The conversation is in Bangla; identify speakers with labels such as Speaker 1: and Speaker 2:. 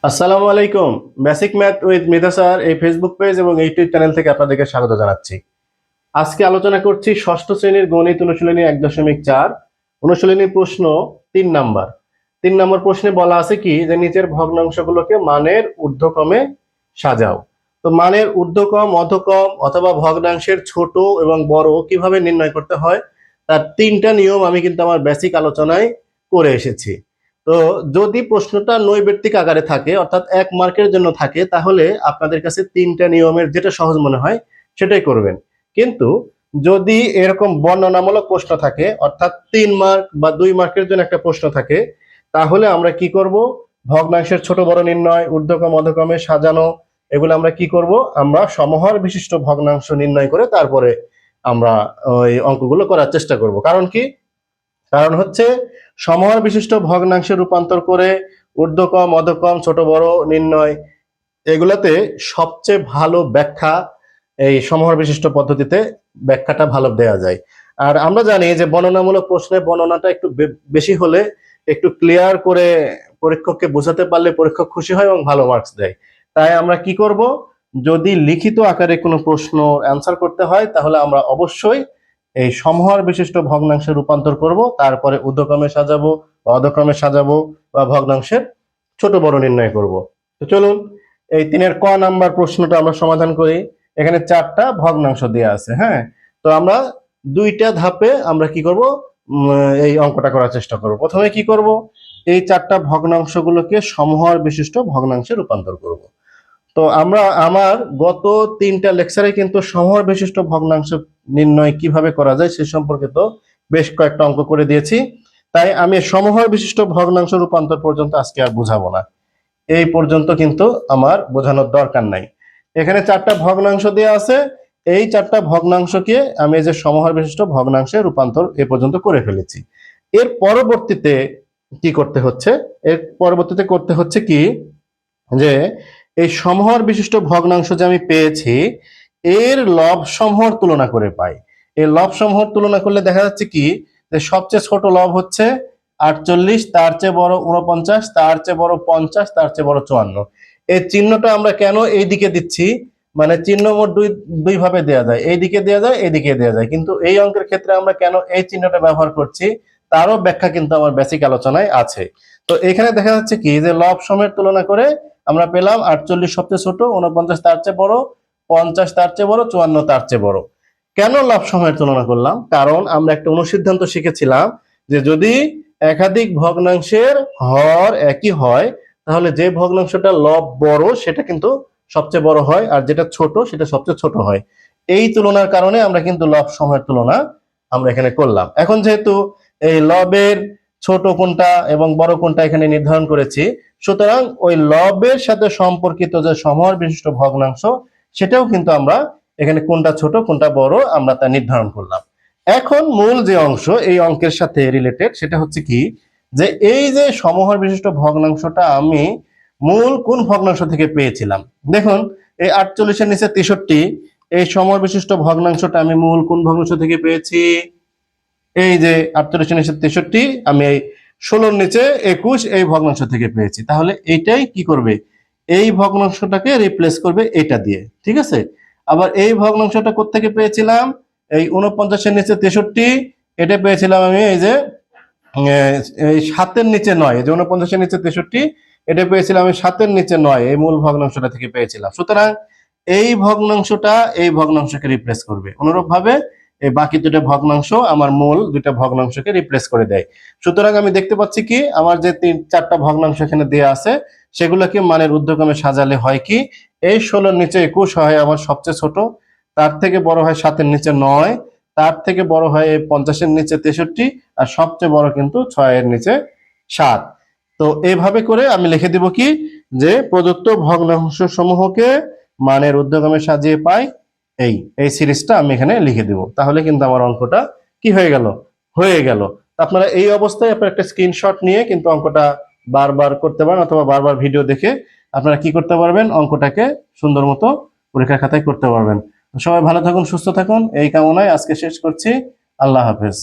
Speaker 1: আসসালামু আলাইকুম। Basic math with Mita sir এই ফেসবুক পেজ এবং ইউটিউব চ্যানেল থেকে আপনাদেরকে স্বাগত জানাচ্ছি। আজকে আলোচনা করছি ষষ্ঠ শ্রেণীর গণিত অনুশীলনী 1.4 অনুশীলনী প্রশ্ন 3 নাম্বার। 3 নম্বর প্রশ্নে বলা আছে কি যে নিচের ভগ্নাংশগুলোকে মানের ঊর্ধ্বক্রমে সাজাও। তো মানের ঊর্ধ্বক্রম, অধক্রম অথবা ভগ্নাংশের ছোট এবং বড় কিভাবে নির্ণয় করতে হয় তার 3টা নিয়ম আমি কিন্তু আমার বেসিক আলোচনায় করে এসেছি। তো যদি প্রশ্নটা নৈর্ব্যক্তিক আকারে থাকে অর্থাৎ 1 মার্কের জন্য থাকে তাহলে আপনাদের কাছে 3টা নিয়মের যেটা সহজ মনে হয় সেটাই করবেন। কিন্তু যদি এরকম বর্ণনামূলক প্রশ্ন থাকে অর্থাৎ 3 মার্ক বা 2 মার্কের জন্য একটা প্রশ্ন থাকে তাহলে আমরা কি করব, ভগ্নাংশের ছোট বড় নির্ণয়, ঊর্ধ্বক্রম অধক্রমে সাজানো, এগুলো আমরা কি করব, আমরা সমহর বিশিষ্ট ভগ্নাংশ নির্ণয় করে তারপরে আমরা ওই অঙ্কগুলো করার চেষ্টা করব। কারণ কি, কারণ হচ্ছে সমহর বিশিষ্ট ভগ্নাংশে রূপান্তর করে ঊর্ধ্বক্রম অধক্রম ছোট বড় নির্ণয় এগুলাতে সবচেয়ে ভালো ব্যাখ্যা এই সমহর বিশিষ্ট পদ্ধতিতে ব্যাখ্যাটা ভালো দেওয়া যায়। আর আমরা জানি যে বর্ণনামূলক প্রশ্নে বর্ণনাটা একটু বেশি হলে একটু ক্লিয়ার করে পরীক্ষককে বোঝাতে পারলে পরীক্ষক খুশি হয় এবং ভালো মার্কস দেয়। তাই আমরা কি করব, যদি লিখিত আকারে কোনো প্রশ্ন অ্যান্সার করতে হয় তাহলে আমরা অবশ্যই এই সমহর বিশিষ্ট ভগ্নাংশে রূপান্তর করব, তারপরে ঊর্ধ্বক্রমে সাজাবো বা অধক্রমে সাজাবো বা ভগ্নাংশের ছোট বড় নির্ণয় করব। তো চলুন এই 3-এর ক নাম্বার প্রশ্নটা আমরা সমাধান করি। এখানে 4টা ভগ্নাংশ দেওয়া আছে। হ্যাঁ, তো আমরা 2টা ধাপে আমরা কি করব, এই অঙ্কটা করার চেষ্টা করব। প্রথমে কি করব, এই 4টা ভগ্নাংশগুলোকে সমহর বিশিষ্ট ভগ্নাংশে রূপান্তর করব। তো আমরা আমার গত 3টা লেকচারে কিন্তু সমহর বিশিষ্ট ভগ্নাংশ নির্ণয় কিভাবে করা যায় সে সম্পর্কিত বেশ কয়েকটা অঙ্ক করে দিয়েছি। তাই আমি সমহর বিশিষ্ট ভগ্নাংশ রূপান্তর পর্যন্ত আজকে আর বুঝাবো না, এই পর্যন্ত কিন্তু আমার বোঝানোর দরকার নাই। এখানে 4টা ভগ্নাংশ দেওয়া আছে, এই 4টা ভগ্নাংশকে আমি এই যে সমহর বিশিষ্ট ভগ্নাংশে রূপান্তর এ পর্যন্ত করে ফেলেছি। এর পরবর্তীতে কি করতে হচ্ছে, এর পরবর্তীতে করতে হচ্ছে কি যে এই সমহর বিশিষ্ট ভগ্নাংশ যে আমি পেয়েছি এর লব সমহর তুলনা করে পাই। এই লব সমহর তুলনা করলে দেখা যাচ্ছে কি যে সবচেয়ে ছোট লব হচ্ছে 48, তার চেয়ে বড় 49, তার চেয়ে বড় 50, তার চেয়ে বড় 54। এই চিহ্নটা আমরা কেন এই দিকে দিচ্ছি, মানে চিহ্ন মোট দুই ভাবে দেওয়া যায়, এই দিকে দেওয়া যায়, এদিকে দেওয়া যায়, কিন্তু এই অঙ্কের ক্ষেত্রে আমরা কেন এই চিহ্নটা ব্যবহার করছি তারও ব্যাখ্যা কিন্তু আমার বেসিক আলোচনায় আছে। তো এখানে দেখা যাচ্ছে কি যে লব সময়ের তুলনা করে আমরা পেলাম 48 সবচেয়ে ছোট, 49 তার চেয়ে বড়, 50 তার চেয়ে বড়, 54 তার চেয়ে বড়। কেন লব সময়ের তুলনা করলাম, কারণ আমরা একটা অনুসিদ্ধান্ত শিখেছিলাম যে যদি একাধিক ভগ্নাংশের হর একই হয় তাহলে যে ভগ্নাংশটা লব বড় সেটা কিন্তু সবচেয়ে বড় হয় আর যেটা ছোট সেটা সবচেয়ে ছোট হয়। এই তুলনার কারণে আমরা কিন্তু লব সময়ের তুলনা আমরা এখানে করলাম। এখন যেহেতু এই লবের ছোট কোনটা এবং বড় কোনটা এখানে নির্ধারণ করেছি, সুতরাং ওই লবের সাথে সম্পর্কিত যে সমহর বিশিষ্ট ভগ্নাংশ সেটাও কিন্তু আমরা এখানে কোনটা ছোট কোনটা বড় আমরা তা নির্ধারণ করলাম। এখন মূল যে অংশ এই অঙ্কের সাথে রিলেটেড সেটা হচ্ছে কি যে এই যে সমহর বিশিষ্ট ভগ্নাংশটা আমি মূল কোন ভগ্নাংশ থেকে পেয়েছিলাম। দেখুন এই 48-এর নিচে 63, এই সমহর বিশিষ্ট ভগ্নাংশটা আমি মূল কোন ভগ্নাংশ থেকে পেয়েছি, এই যে 48-এর নিচে 63 আমি এই 16-র নিচে 21 এই ভগ্নাংশ থেকে পেয়েছি। তাহলে এইটাই কি করবে, এই ভগ্নাংশটাকে রিপ্লেস করবে এটা দিয়ে, ঠিক আছে। আবার এই ভগ্নাংশটা কোত্থেকে পেয়েছিলাম, এই 49-এর নিচে 63 এটা পেয়েছিলাম আমি এই যে এই 7-এর নিচে 9, এই যে 49-এর নিচে 63 এটা পেয়েছিলাম আমি 7-এর নিচে 9 এই মূল ভগ্নাংশটা থেকে পেয়েছিলাম। সুতরাং এই ভগ্নাংশটা এই ভগ্নাংশকে রিপ্লেস করবে। অনুরূপ ভাবে এই বাকি দুটো ভগ্নাংশ আমার মূল দুটো ভগ্নাংশকে রিপ্লেস করে দেয়। সুতরাং আমি দেখতে পাচ্ছি কি আমার যে 3-4টা ভগ্নাংশ এখানে দেয়া আছে সেগুলোকে মানের ঊর্ধ্বক্রমে সাজালে হয় কি, এই 16-র নিচে 21 হয় আমার সবচেয়ে ছোট, তার থেকে বড় হয় 7-এর নিচে 9, তার থেকে বড় হয় এই 50-এর নিচে 63, আর সবচেয়ে বড় কিন্তু 6-এর নিচে 7। তো এইভাবে করে আমি লিখে দিব কি যে প্রদত্ত ভগ্নাংশ সমূহকে মানের ঊর্ধ্বক্রমে সাজিয়ে পাই, এই সিরিজটা আমি এখানে লিখে দিব। তাহলে কিন্তু আমার অঙ্কটা কি হয়ে গেল, হয়ে গেল। আপনারা এই অবস্থায় আপনারা একটা স্ক্রিনশট নিয়ে কিন্তু অঙ্কটা বারবার করতে পারেন অথবা বারবার ভিডিও দেখে আপনারা কি করতে পারবেন, অঙ্কটাকে সুন্দর মতো পরীক্ষার খাতায় করতে পারবেন। সবাই ভালো থাকুন, সুস্থ থাকুন, এই কামনায় আজকে শেষ করছি। আল্লাহ হাফেজ।